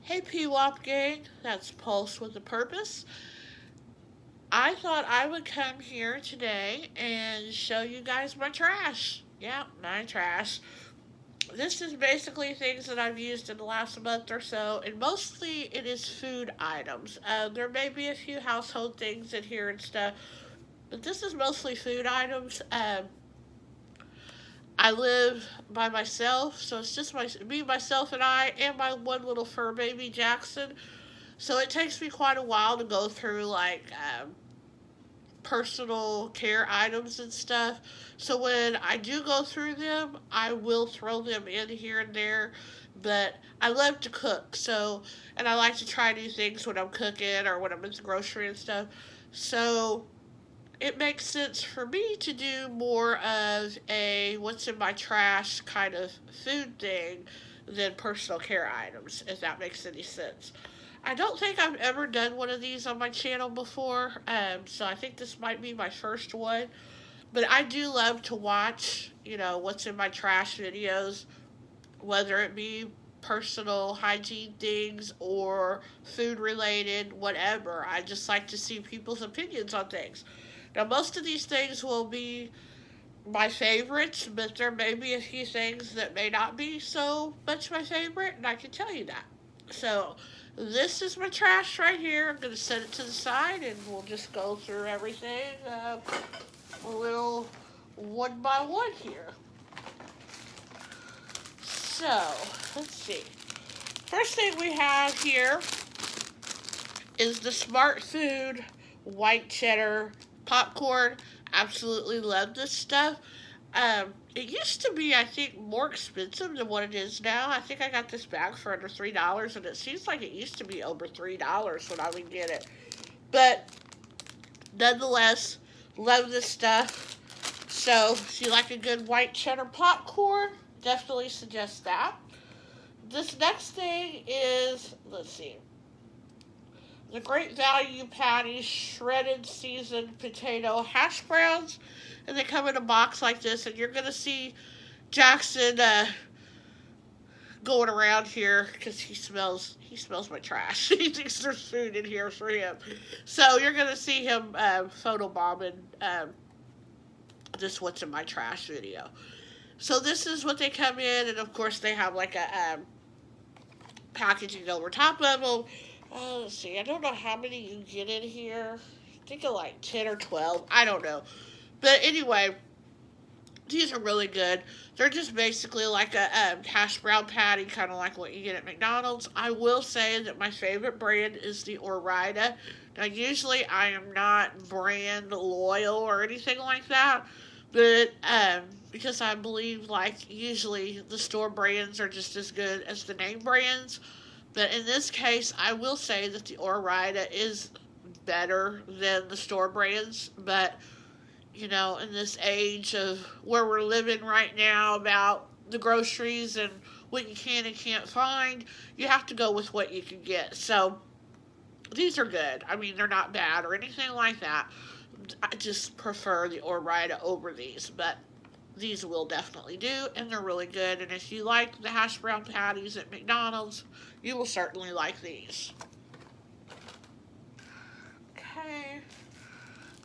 Hey P-Wop gang, that's Pulse with a Purpose. I thought I would come here today and show you guys my trash. Yeah, my trash. This is basically things that I've used in the last month or so, and mostly it is food items. There may be a few household things in here and stuff, but this is mostly food items. I live by myself, so it's just me, myself, and I, and my one little fur baby, Jackson. So it takes me quite a while to go through personal care items and stuff. So when I do go through them, I will throw them in here and there. But I love to cook, and I like to try new things when I'm cooking or when I'm in the grocery and stuff. So it makes sense for me to do more of a what's in my trash kind of food thing than personal care items, if that makes any sense. I don't think I've ever done one of these on my channel before, so I think this might be my first one. But I do love to watch, what's in my trash videos, whether it be personal hygiene things or food related, whatever. I just like to see people's opinions on things. Now, most of these things will be my favorites, but there may be a few things that may not be so much my favorite, and I can tell you that. So, this is my trash right here. I'm going to set it to the side, and we'll just go through everything a little one by one here. So, let's see. First thing we have here is the Smart Food white cheddar popcorn. Absolutely love this stuff. It used to be, I think, more expensive than what it is now. I think I got this bag for under $3, and it seems like it used to be over $3 when I would get it. But nonetheless, love this stuff. So, if you like a good white cheddar popcorn, definitely suggest that. This next thing is, let's see, the Great Value Patty shredded seasoned potato hash browns. And they come in a box like this, and you're going to see Jackson going around here because he smells my trash. He thinks there's food in here for him. So you're going to see him photobombing this What's in My Trash video. So this is what they come in, and of course they have like a packaging over top of them. Let's see, I don't know how many you get in here. I think of like 10 or 12. I don't know. But anyway, these are really good. They're just basically like a hash brown patty, kind of like what you get at McDonald's. I will say that my favorite brand is the Ore-Ida. Now, usually I am not brand loyal or anything like that, but because I believe like usually the store brands are just as good as the name brands. But in this case, I will say that the Ore-Ida is better than the store brands, but in this age of where we're living right now about the groceries and what you can and can't find, you have to go with what you can get. So these are good. I mean, they're not bad or anything like that. I just prefer the Ore-Ida over these, but these will definitely do, and they're really good. And if you like the hash brown patties at McDonald's, you will certainly like these. Okay.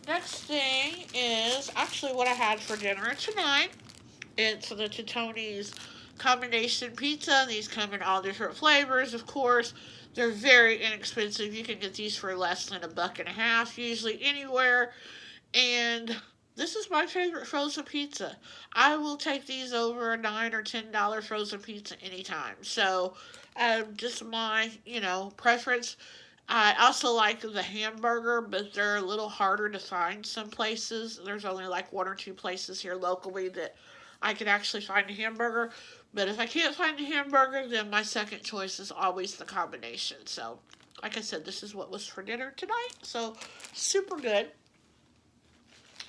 Next thing is actually what I had for dinner tonight. It's the Tetoni's combination pizza. These come in all different flavors, of course. They're very inexpensive. You can get these for less than $1.50, usually anywhere. And this is my favorite frozen pizza. I will take these over a $9 or $10 frozen pizza anytime. So, just my, preference. I also like the hamburger, but they're a little harder to find some places. There's only like one or two places here locally that I can actually find a hamburger. But if I can't find a hamburger, then my second choice is always the combination. So, like I said, this is what was for dinner tonight. So, super good.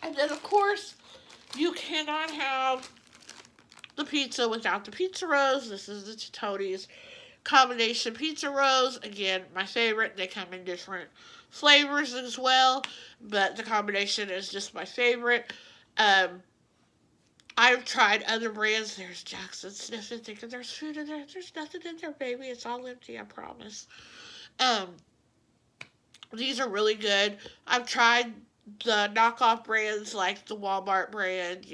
And then, of course, you cannot have the pizza without the pizza rolls. This is the Tetoni's combination pizza rolls. Again, my favorite. They come in different flavors as well, but the combination is just my favorite. I've tried other brands. There's Jackson sniffing, thinking there's food in there. There's nothing in there, baby. It's all empty, I promise. Um, these are really good. I've tried the knockoff brands like the Walmart brand,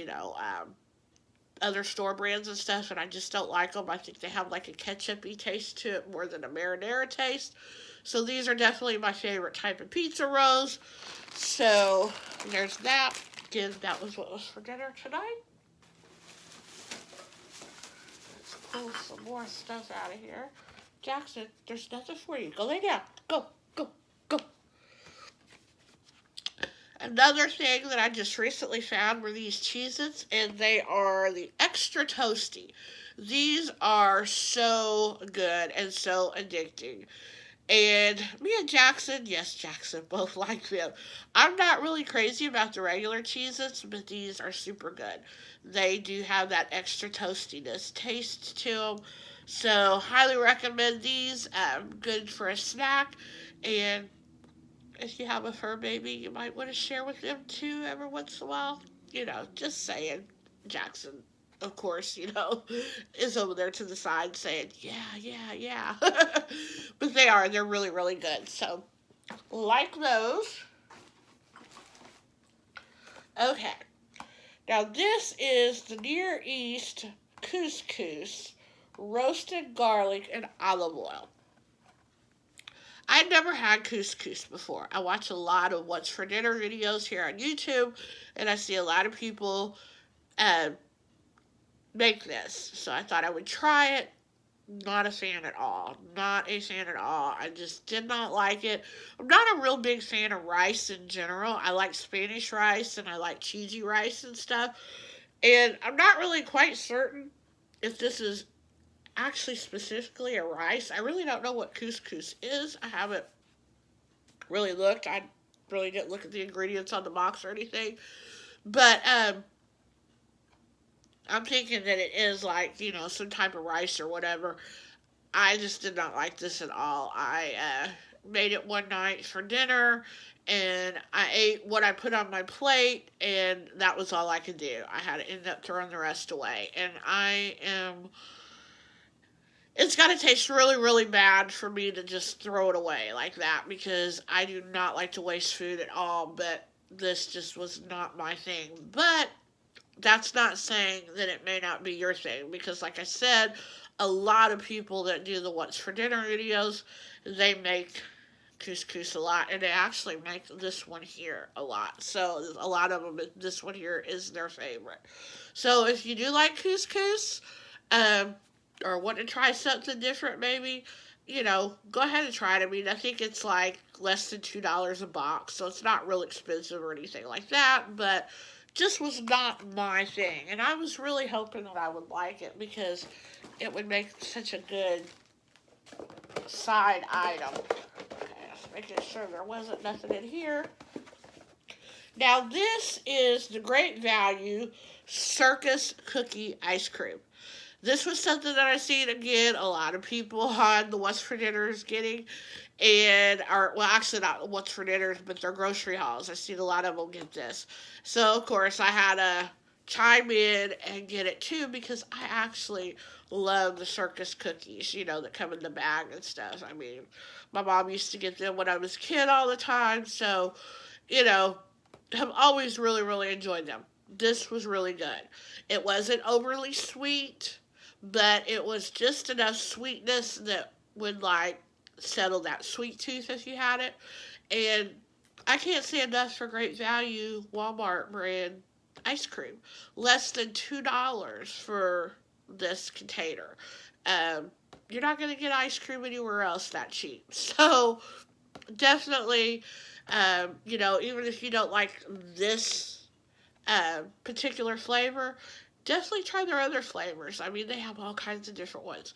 other store brands and stuff, and I just don't like them. I think they have like a ketchup-y taste to it more than a marinara taste. So these are definitely my favorite type of pizza rolls. So there's that. Again, that was what was for dinner tonight. Let's pull some more stuff out of here. Jackson, there's nothing for you. Go lay down. Go, go, go. Another thing that I just recently found were these Cheez-Its, and they are the extra toasty. These are so good and so addicting. And me and Jackson, yes, Jackson, both like them. I'm not really crazy about the regular Cheez-Its, but these are super good. They do have that extra toastiness taste to them. So, highly recommend these. Good for a snack. And if you have a fur baby, you might want to share with them too every once in a while. Just saying. Jackson, of course, is over there to the side saying, yeah, yeah, yeah. But they're really, really good. So, like those. Okay. Now, this is the Near East couscous, roasted garlic and olive oil. I'd never had couscous before. I watch a lot of what's for dinner videos here on YouTube, and I see a lot of people make this. So I thought I would try it. Not a fan at all. Not a fan at all. I just did not like it. I'm not a real big fan of rice in general. I like Spanish rice and I like cheesy rice and stuff. And I'm not really quite certain if this is actually specifically a rice. I really don't know what couscous is. I haven't really looked. I really didn't look at the ingredients on the box or anything. But I'm thinking that it is like, some type of rice or whatever. I just did not like this at all. I made it one night for dinner, and I ate what I put on my plate, and that was all I could do. I had to end up throwing the rest away. And it's got to taste really, really bad for me to just throw it away like that, because I do not like to waste food at all, but this just was not my thing. But that's not saying that it may not be your thing, because like I said, a lot of people that do the what's for dinner videos, they make couscous a lot, and they actually make this one here a lot. So a lot of them, this one here is their favorite. So if you do like couscous, or want to try something different, maybe, go ahead and try it. I mean, I think it's like less than $2 a box, so it's not real expensive or anything like that, but just was not my thing. And I was really hoping that I would like it, because it would make such a good side item. Okay, just making sure there wasn't nothing in here. Now, this is the Great Value Circus Cookie Ice Cream. This was something that I seen again a lot of people on the What's for Dinners getting, actually not What's for Dinners, but their grocery hauls. I seen a lot of them get this. So, of course, I had to chime in and get it too, because I actually love the circus cookies, that come in the bag and stuff. I mean, my mom used to get them when I was a kid all the time, so, I've always really, really enjoyed them. This was really good. It wasn't overly sweet, but it was just enough sweetness that would, settle that sweet tooth if you had it. And I can't say enough for Great Value Walmart brand ice cream. Less than $2 for this container. You're not going to get ice cream anywhere else that cheap. So, definitely, even if you don't like this particular flavor, definitely try their other flavors. I mean, they have all kinds of different ones.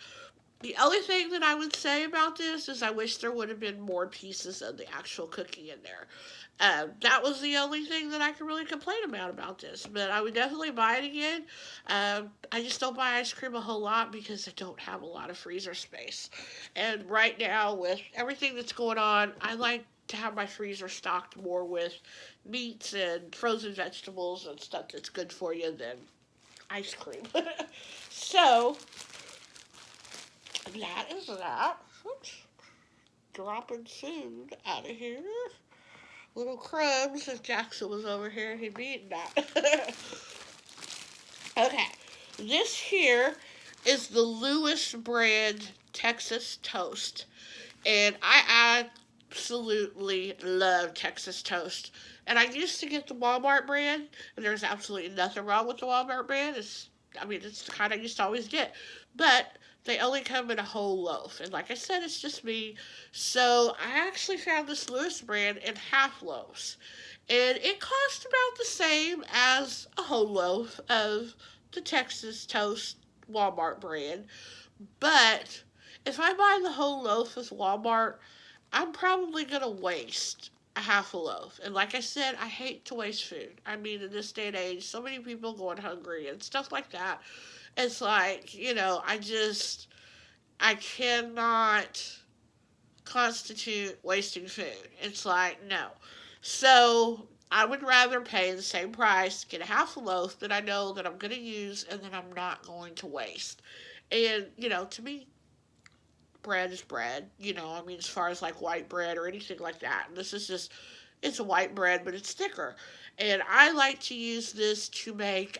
The only thing that I would say about this is I wish there would have been more pieces of the actual cookie in there. That was the only thing that I could really complain about this. But I would definitely buy it again. I just don't buy ice cream a whole lot because I don't have a lot of freezer space. And right now, with everything that's going on, I like to have my freezer stocked more with meats and frozen vegetables and stuff that's good for you than ice cream. So, that is that. Oops. Dropping food out of here. Little crumbs. If Jackson was over here, he'd be eating that. Okay. This here is the Lewis brand Texas toast. And I absolutely love Texas toast. And I used to get the Walmart brand, and there's absolutely nothing wrong with the Walmart brand. It's the kind I used to always get. But they only come in a whole loaf. And like I said, it's just me. So I actually found this Lewis brand in half loaves. And it cost about the same as a whole loaf of the Texas toast Walmart brand. But if I buy the whole loaf with Walmart, I'm probably going to waste a half a loaf. And like I said, I hate to waste food. I mean, in this day and age, so many people going hungry and stuff like that. It's like, I cannot constitute wasting food. It's like, no. So I would rather pay the same price, get a half a loaf that I know that I'm going to use and that I'm not going to waste. And, to me, bread is bread. As far as like white bread or anything like that. And this is just, it's a white bread, but it's thicker. And I like to use this to make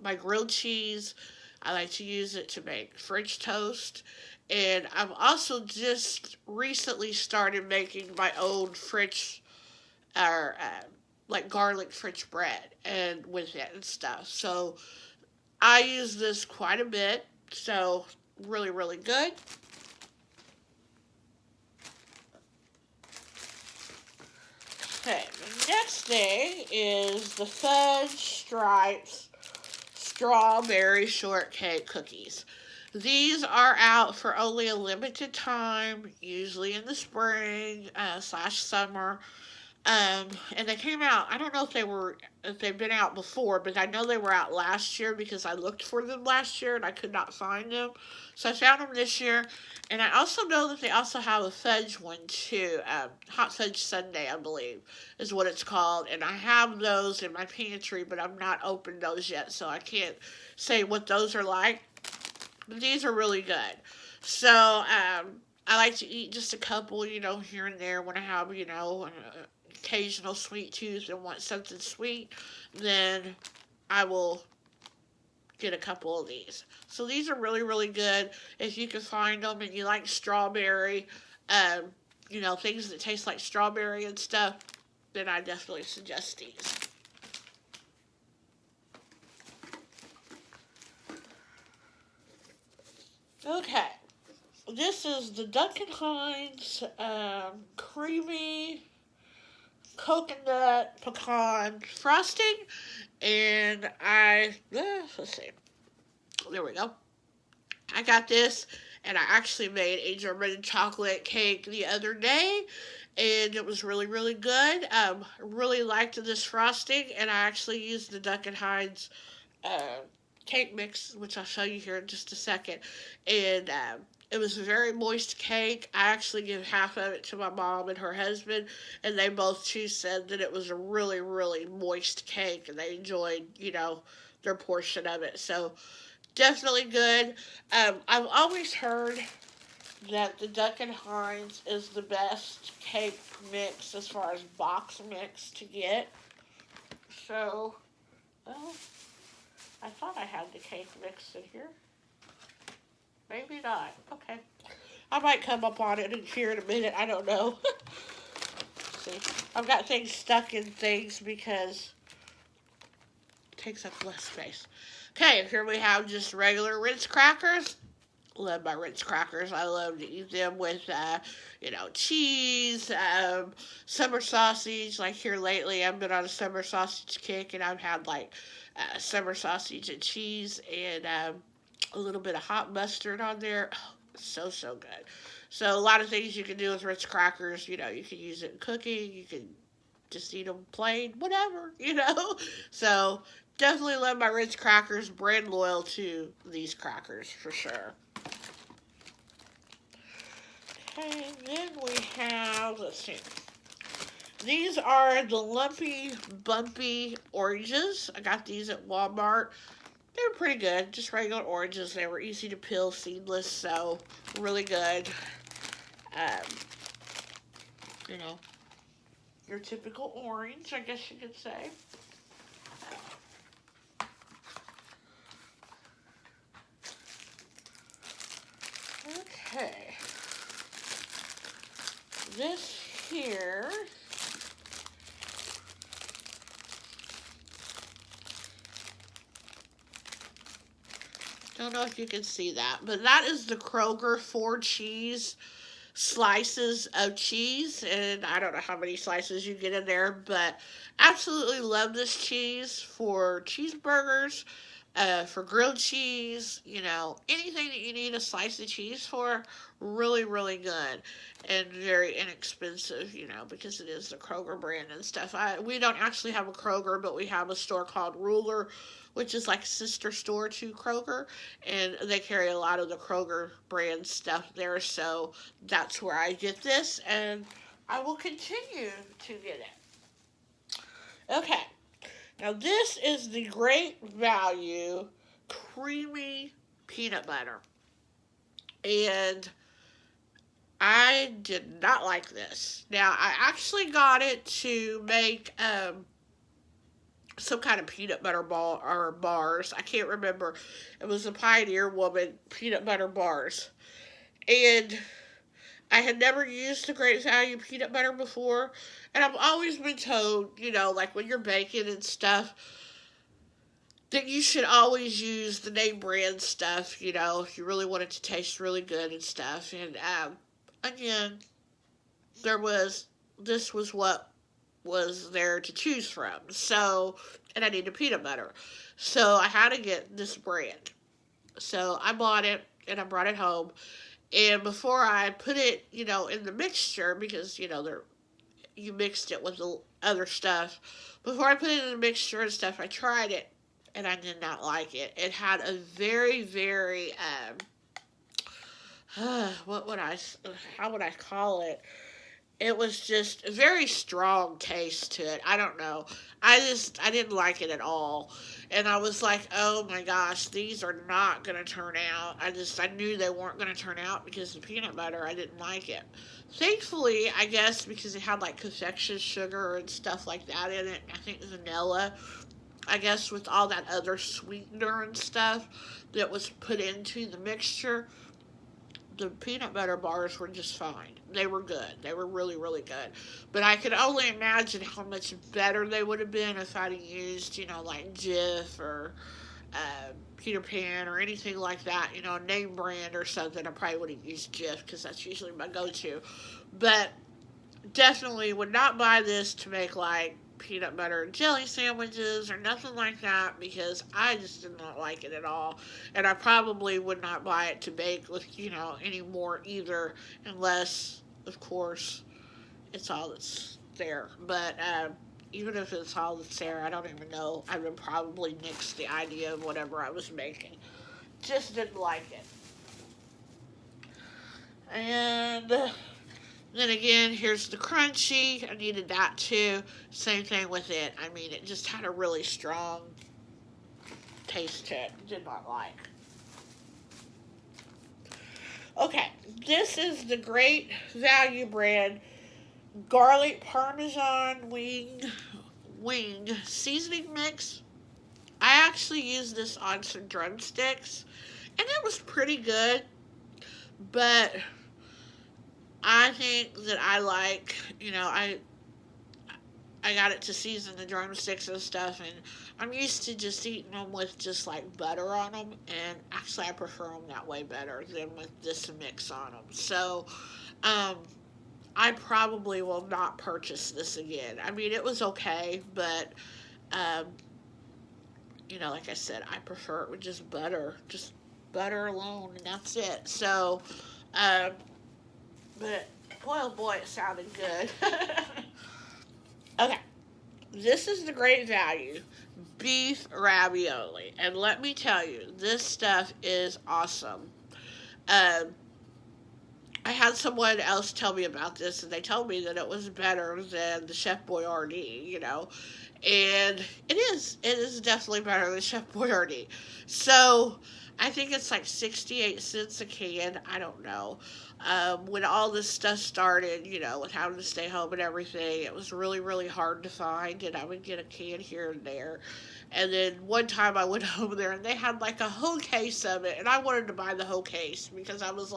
my grilled cheese. I like to use it to make French toast. And I've also just recently started making my own French, or like garlic French bread and with it and stuff. So I use this quite a bit. So really, really good. Okay, the next thing is the Fudge Stripes Strawberry Shortcake Cookies. These are out for only a limited time, usually in the spring / summer. And they came out. I don't know if they've been out before, but I know they were out last year because I looked for them last year and I could not find them. So I found them this year. And I also know that they also have a fudge one too. Hot Fudge Sundae, I believe, is what it's called. And I have those in my pantry, but I've not opened those yet, so I can't say what those are like. But these are really good. So, I like to eat just a couple, here and there when I have, an occasional sweet tooth and want something sweet. Then I will get a couple of these. So these are really, really good. If you can find them and you like strawberry, things that taste like strawberry and stuff, then I definitely suggest these. Okay. This is the Duncan Hines creamy coconut pecan frosting. And let's see. There we go. I got this, and I actually made a German chocolate cake the other day, and it was really, really good. Really liked this frosting, and I actually used the Duncan Hines uh, cake mix, which I'll show you here in just a second. And it was a very moist cake. I actually gave half of it to my mom and her husband, and they both too said that it was a really, really moist cake, and they enjoyed, their portion of it. So definitely good. I've always heard that the Duncan Hines is the best cake mix as far as box mix to get. So, well, I thought I had the cake mix in here. Maybe not. Okay. I might come up on it here in a minute. I don't know. See, I've got things stuck in things because it takes up less space. Okay, here we have just regular Ritz Crackers. Love my Ritz Crackers. I love to eat them with, cheese, summer sausage. Like here lately, I've been on a summer sausage kick, and I've had, summer sausage and cheese and a little bit of hot mustard on there. Oh, so, so good. So a lot of things you can do with Ritz Crackers. You can use it in cooking. You can just eat them plain, whatever. So definitely love my Ritz Crackers. Brand loyal to these crackers for sure. Okay, then we have, let's see. These are the lumpy, bumpy oranges. I got these at Walmart. They were pretty good, just regular oranges. They were easy to peel, seedless, so really good. Um, you know, your typical orange, I guess you could say. Okay. This here don't know if you can see that, but that is the Kroger 4 cheese slices of cheese, and I don't know how many slices you get in there, but absolutely love this cheese for cheeseburgers, for grilled cheese, anything that you need a slice of cheese for, really, really good and very inexpensive, because it is the Kroger brand and stuff. We don't actually have a Kroger, but we have a store called Ruler, which is like a sister store to Kroger, and they carry a lot of the Kroger brand stuff there, so that's where I get this, and I will continue to get it. Okay, now this is the Great Value Creamy Peanut Butter, and I did not like this. Now, I actually got it to make some kind of peanut butter ball or bars. I can't remember. It was a Pioneer Woman peanut butter bars. And I had never used the Great Value peanut butter before. And I've always been told, like when you're baking and stuff, that you should always use the name brand stuff, if you really want it to taste really good and stuff. And again, this was what was there to choose from. So, and I needed peanut butter. So I had to get this brand. So I bought it and I brought it home. And before I put it, in the mixture, because, you mixed it with the other stuff. Before I put it in the mixture and stuff, I tried it and I did not like it. It had a very, very, how would I call it? It was just a very strong taste to it. I don't know. I didn't like it at all. And I was like, oh my gosh, these are not going to turn out. I knew they weren't going to turn out because the peanut butter, I didn't like it. Thankfully, I guess because it had like confection sugar and stuff like that in it, I think vanilla, I guess with all that other sweetener and stuff that was put into the mixture, the peanut butter bars were just fine. They were good. They were really, really good. But I could only imagine how much better they would have been if I'd used, like Jif or Peter Pan or anything like that, name brand or something. I probably would have used Jif because that's usually my go-to. But definitely would not buy this to make like peanut butter and jelly sandwiches or nothing like that because I just did not like it at all. And I probably would not buy it to bake with, anymore either unless, of course, it's all that's there. But even if it's all that's there, I don't even know. I would probably nix the idea of whatever I was making. Just didn't like it. And then again, here's the crunchy. I needed that too. Same thing with it. I mean, it just had a really strong taste to it. Did not like. Okay, this is the Great Value brand garlic Parmesan wing seasoning mix. I actually used this on some drumsticks, and it was pretty good, but I think that I like, I got it to season the drumsticks and stuff, and I'm used to just eating them with just like butter on them, and actually I prefer them that way better than with this mix on them. So, I probably will not purchase this again. I mean, it was okay, but, like I said, I prefer it with just butter alone, and that's it. So, but boy, oh boy, it sounded good. Okay, this is the Great Value beef ravioli, and let me tell you, this stuff is awesome. Um, I had someone else tell me about this, and they told me that it was better than the Chef Boyardee, and it is. It is definitely better than Chef Boyardee. So I think it's like 68 cents a can. I don't know. When all this stuff started, with having to stay home and everything, it was really, really hard to find, and I would get a can here and there. And then one time I went over there and they had like a whole case of it, and I wanted to buy the whole case because I was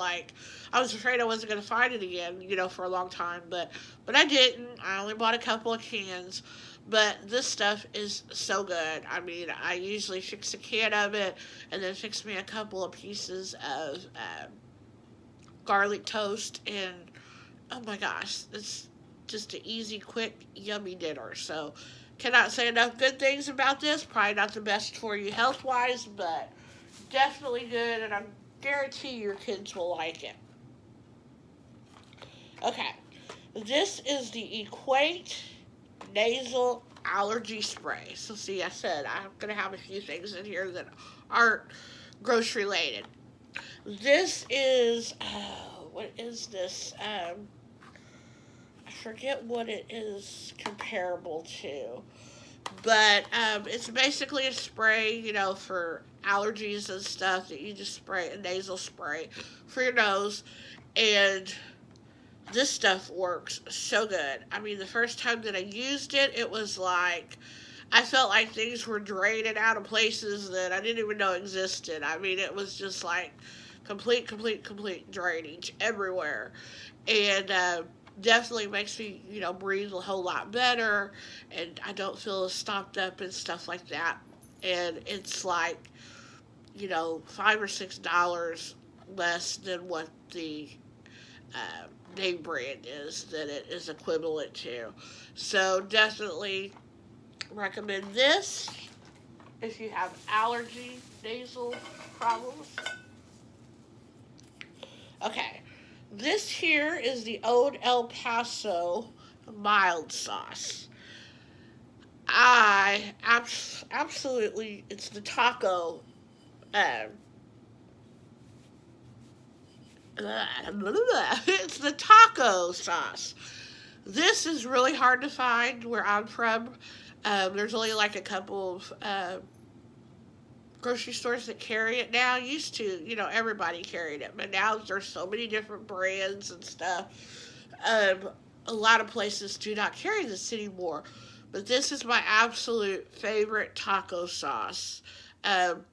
afraid I wasn't going to find it again, for a long time. But I didn't. I only bought a couple of cans. But this stuff is so good. I mean, I usually fix a can of it and then fix me a couple of pieces of garlic toast, and oh my gosh, it's just an easy, quick, yummy dinner. So, cannot say enough good things about this. Probably not the best for you health wise, but definitely good, and I guarantee your kids will like it. Okay, this is the Equate Nasal Allergy Spray. So, see, I said I'm going to have a few things in here that aren't grocery related. This is, what is this? I forget what it is comparable to. But it's basically a spray, for allergies and stuff that you just spray, a nasal spray for your nose. And this stuff works so good. I mean, the first time that I used it, it was like I felt like things were draining out of places that I didn't even know existed. I mean, it was just like complete drainage everywhere. And definitely makes me, breathe a whole lot better. And I don't feel as stopped up and stuff like that. And it's like, $5 or $6 less than what the uh, name brand is that it is equivalent to. So definitely recommend this if you have allergy, nasal problems. Okay, this here is the Old El Paso mild sauce. Absolutely, it's the taco. Um, it's the taco sauce. This is really hard to find where I'm from. There's only like a couple of grocery stores that carry it now. Used to, everybody carried it, but now there's so many different brands and stuff. Um, a lot of places do not carry this anymore, but this is my absolute favorite taco sauce. Um,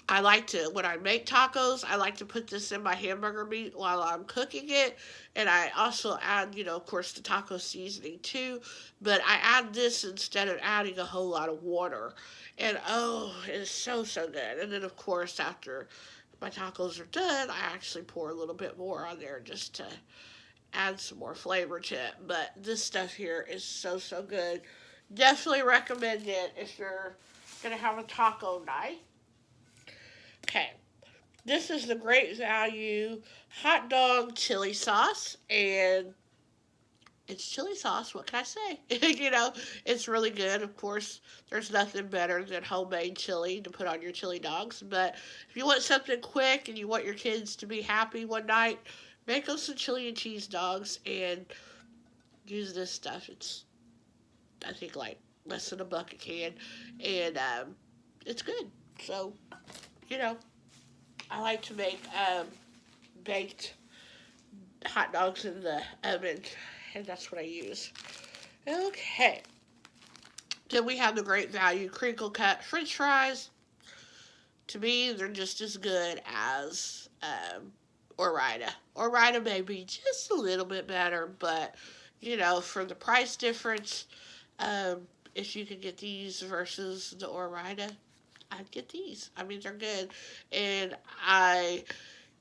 I like to, when I make tacos, I like to put this in my hamburger meat while I'm cooking it. And I also add, of course, the taco seasoning too. But I add this instead of adding a whole lot of water. And oh, it's so, so good. And then, of course, after my tacos are done, I actually pour a little bit more on there just to add some more flavor to it. But this stuff here is so, so good. Definitely recommend it if you're going to have a taco night. Okay, this is the Great Value hot dog chili sauce, and it's chili sauce. What can I say? It's really good. Of course, there's nothing better than homemade chili to put on your chili dogs. But if you want something quick and you want your kids to be happy one night, make them some chili and cheese dogs and use this stuff. It's, I think, like less than $1 a can, and it's good. So, you know, I like to make baked hot dogs in the oven, and that's what I use. Okay. Then we have the Great Value crinkle cut French fries. To me, they're just as good as Ore-Ida. Ore-Ida may be just a little bit better, but for the price difference, if you could get these versus the Ore-Ida, I'd get these. I mean, they're good, and I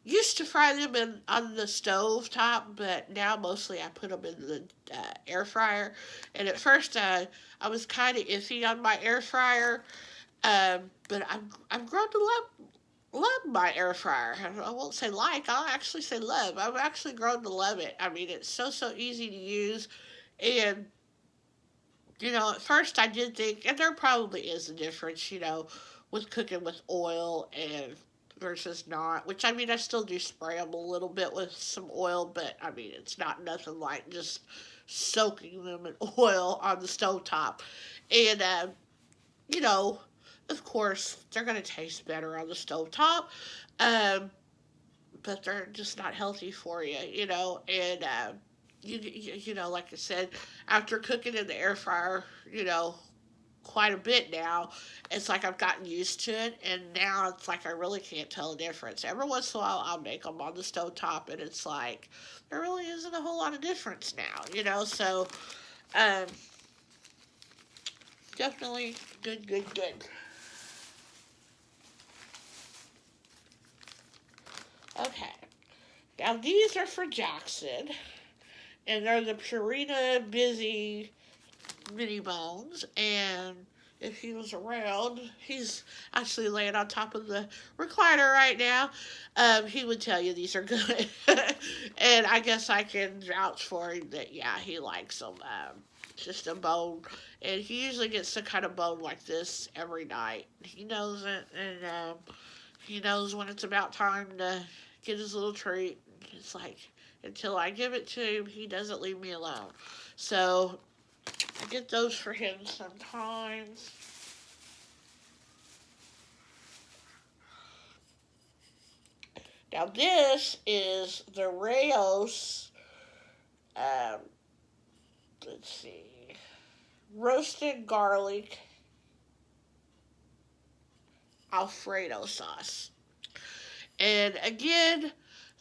used to fry them on the stove top, but now mostly I put them in the air fryer. And at first, I was kind of iffy on my air fryer, but I've grown to love my air fryer. I won't say like, I'll actually say love. I've actually grown to love it. I mean, it's so easy to use, and at first I did think, and there probably is a difference, with cooking with oil and versus not. Which, I mean, I still do spray them a little bit with some oil, but I mean, it's not nothing like just soaking them in oil on the stovetop. And, you know, of course, they're going to taste better on the stovetop. Um, but they're just not healthy for you, you know. And you know, like I said, after cooking in the air fryer, you know, quite a bit now, it's like I've gotten used to it, and now it's like I really can't tell the difference. Every once in a while, I'll make them on the stove top, and it's like there really isn't a whole lot of difference now, you know. So, um, definitely good, good, good. Okay, now these are for Jackson, and they're the Purina Busy mini bones. And if he was around, he's actually laying on top of the recliner right now. He would tell you these are good. And I guess I can vouch for him that, yeah, he likes them. Just a bone. And he usually gets the kind of bone like this every night. He knows it, and he knows when it's about time to get his little treat. It's like, until I give it to him, he doesn't leave me alone. So I get those for him sometimes. Now this is the Rayos, um, let's see, roasted garlic Alfredo sauce. And again,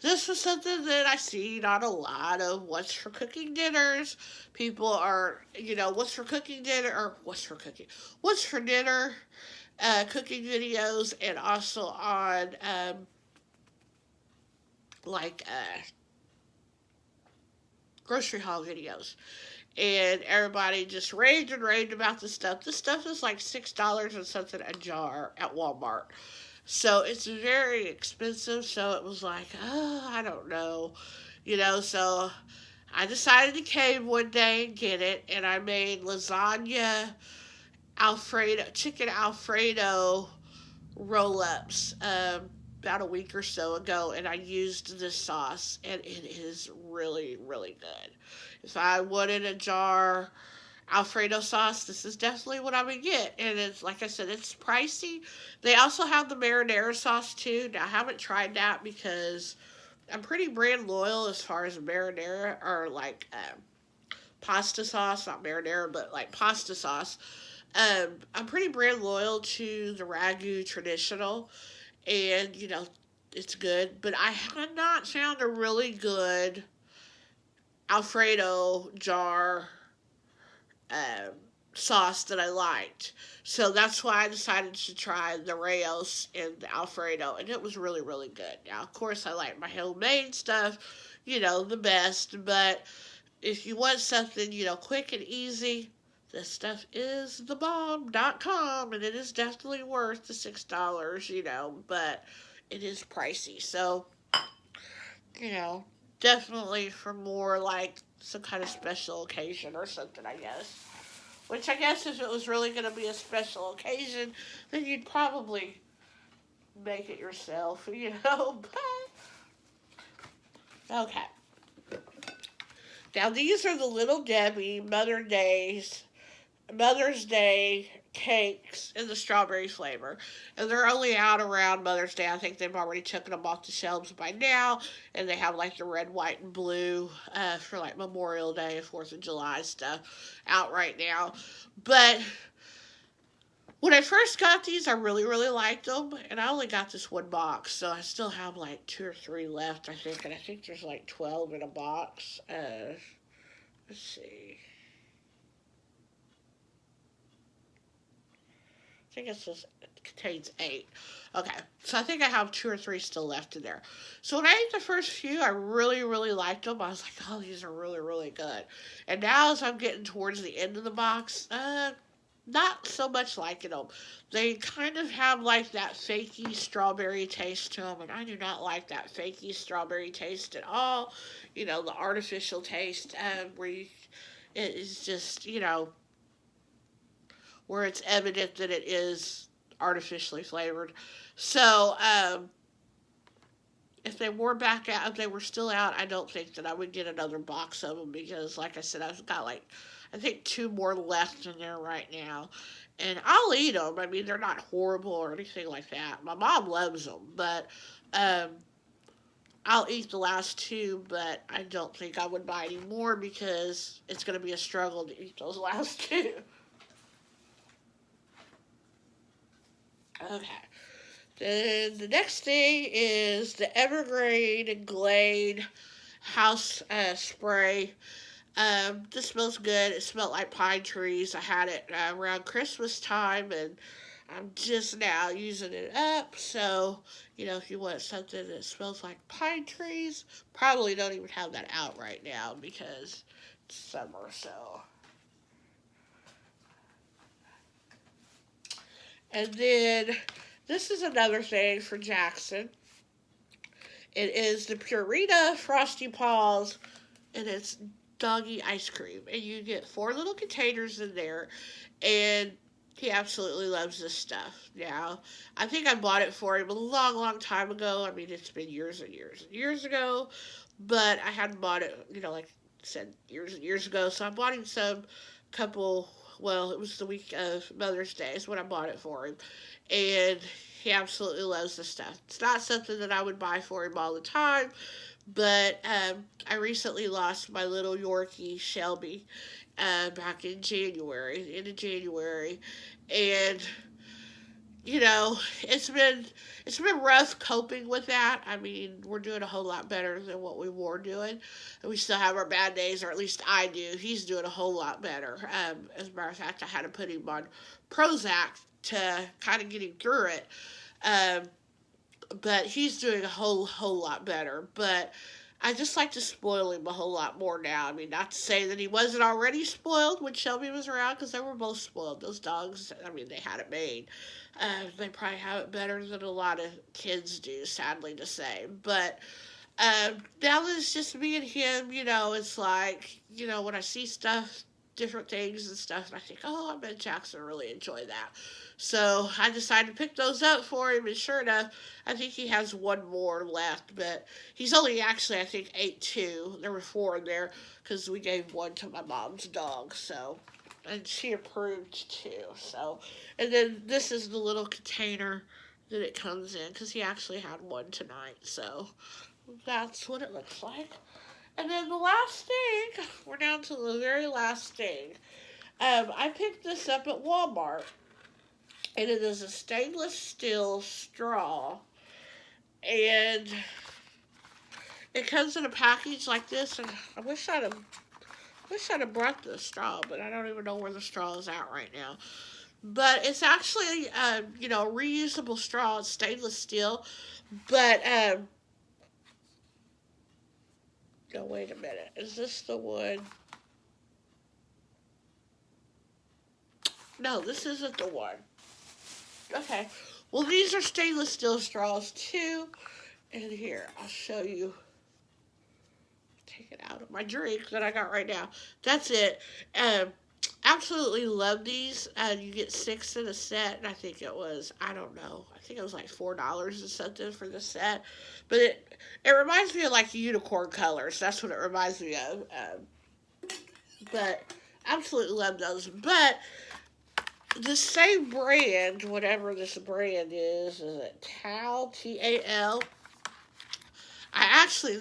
this is something that I see on a lot of what's for cooking dinners. People are, you know, what's for cooking dinner, or what's for dinner cooking videos, and also on like grocery haul videos. And everybody just raved and raved about this stuff. This stuff is like $6 and something a jar at Walmart. So it's very expensive. So it was like, oh, I don't know. You know, so I decided to cave one day and get it. And I made lasagna Alfredo, chicken Alfredo roll ups about a week or so ago. And I used this sauce. And it is really, really good. If I wanted a jar Alfredo sauce, this is definitely what I would get. And it's, like I said, it's pricey. They also have the marinara sauce too. Now, I haven't tried that because I'm pretty brand loyal as far as marinara, or like pasta sauce, not marinara, but like pasta sauce. I'm pretty brand loyal to the Ragu traditional, and you know, it's good. But I have not found a really good Alfredo jar um, sauce that I liked. So that's why I decided to try the Rayos and the Alfredo, and it was really, really good. Now, of course, I like my homemade stuff, you know, the best, but if you want something, you know, quick and easy, this stuff is thebomb.com, and it is definitely worth the $6, you know, but it is pricey. So, you know, definitely for more like some kind of special occasion or something, I guess. Which I guess if it was really going to be a special occasion, then you'd probably make it yourself, you know. But, okay. Now these are the Little Debbie Mother's Day cakes in the strawberry flavor. And they're only out around Mother's Day. I think they've already taken them off the shelves by now. And they have like the red, white, and blue for like Memorial Day, 4th of July stuff out right now. But when I first got these, I really, really liked them. And I only got this one box. So I still have like 2 or 3 left, I think. And I think there's like 12 in a box. Let's see. I think it contains 8. Okay, so I think I have 2 or 3 still left in there. So when I ate the first few, I really, really liked them. I was like, oh, these are really, really good. And now as I'm getting towards the end of the box, not so much liking them. They kind of have like that fakey strawberry taste to them, and I do not like that fakey strawberry taste at all. You know, the artificial taste it is just, you know, where it's evident that it is artificially flavored. So, if they were back out, if they were still out, I don't think that I would get another box of them because, like I said, I've got like, I think two more left in there right now. And I'll eat them. I mean, they're not horrible or anything like that. My mom loves them, but um, I'll eat the last two, but I don't think I would buy any more because it's going to be a struggle to eat those last two. Okay. Then the next thing is the Evergreen and Glade house spray. This smells good. It smelled like pine trees. I had it around Christmas time, and I'm just now using it up. So, if you want something that smells like pine trees, probably don't even have that out right now because it's summer. So, and then this is another thing for Jackson. It is the Purina Frosty Paws, and it's doggy ice cream. And you get 4 little containers in there, and he absolutely loves this stuff. Now, I think I bought it for him a long, long time ago. I mean, it's been years and years and years ago, but I hadn't bought it, like I said, years and years ago. So I bought him some couple, well, it was the week of Mother's Day is when I bought it for him. And he absolutely loves this stuff. It's not something that I would buy for him all the time, but I recently lost my little Yorkie, Shelby, back in January, end of January, and it's been rough coping with that. I mean, we're doing a whole lot better than what we were doing, and we still have our bad days, or at least I do. He's doing a whole lot better. As a matter of fact, I had to put him on Prozac to kind of get him through it. Um, but he's doing a whole lot better. But I just like to spoil him a whole lot more now. I mean, not to say that he wasn't already spoiled when Shelby was around, because they were both spoiled. Those dogs, I mean, they had it made. They probably have it better than a lot of kids do, sadly to say. But now that it's just me and him, it's like, when I see stuff, different things and stuff, and I think, oh, I bet Jackson really enjoy that. So I decided to pick those up for him, and sure enough, I think he has one more left, but he's only actually, I think, ate 2. There were 4 in there, because we gave one to my mom's dog, so, and she approved too, so, and then this is the little container that it comes in, because he actually had one tonight, so that's what it looks like. And then the last thing, we're down to the very last thing. I picked this up at Walmart, and it is a stainless steel straw, and it comes in a package like this. And I wish I'd have brought the straw, but I don't even know where the straw is at right now. But it's actually, a reusable straw. It's stainless steel, but no, wait a minute. Is this the one? No, this isn't the one. Okay. Well, these are stainless steel straws too. And here, I'll show you. Take it out of my drink that I got right now. That's it. Absolutely love these. You get 6 in a set, and I think it was, I don't know, I think it was like $4 or something for the set. But it reminds me of like unicorn colors. That's what it reminds me of. But absolutely love those. But the same brand, whatever this brand is it Tal, Tal?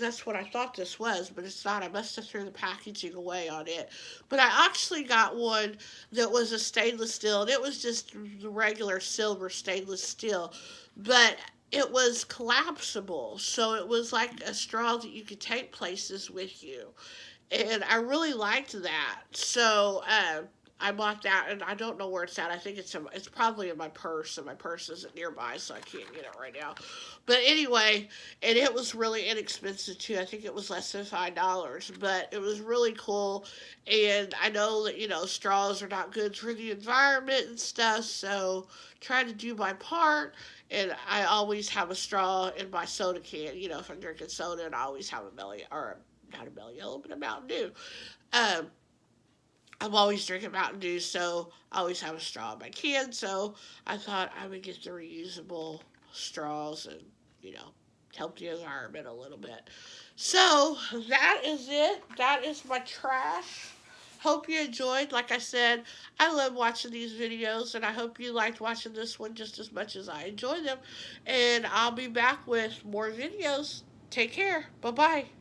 That's what I thought this was, but it's not. I must have threw the packaging away on it. But I actually got one that was a stainless steel, and it was just the regular silver stainless steel. But it was collapsible, so it was like a straw that you could take places with you. And I really liked that. So, I bought that, and I don't know where it's at. I think it's probably in my purse, and my purse isn't nearby, so I can't get it right now. But anyway, and it was really inexpensive too. I think it was less than $5, but it was really cool. And I know that straws are not good for the environment and stuff, so trying to do my part. And I always have a straw in my soda can. If I'm drinking soda, and I always have a Melly, or not a Melly Yellow, but a Mountain Dew. I'm always drinking Mountain Dew, so I always have a straw in my can, so I thought I would get the reusable straws and, help the environment a little bit. So that is it. That is my trash. Hope you enjoyed. Like I said, I love watching these videos, and I hope you liked watching this one just as much as I enjoy them. And I'll be back with more videos. Take care. Bye bye.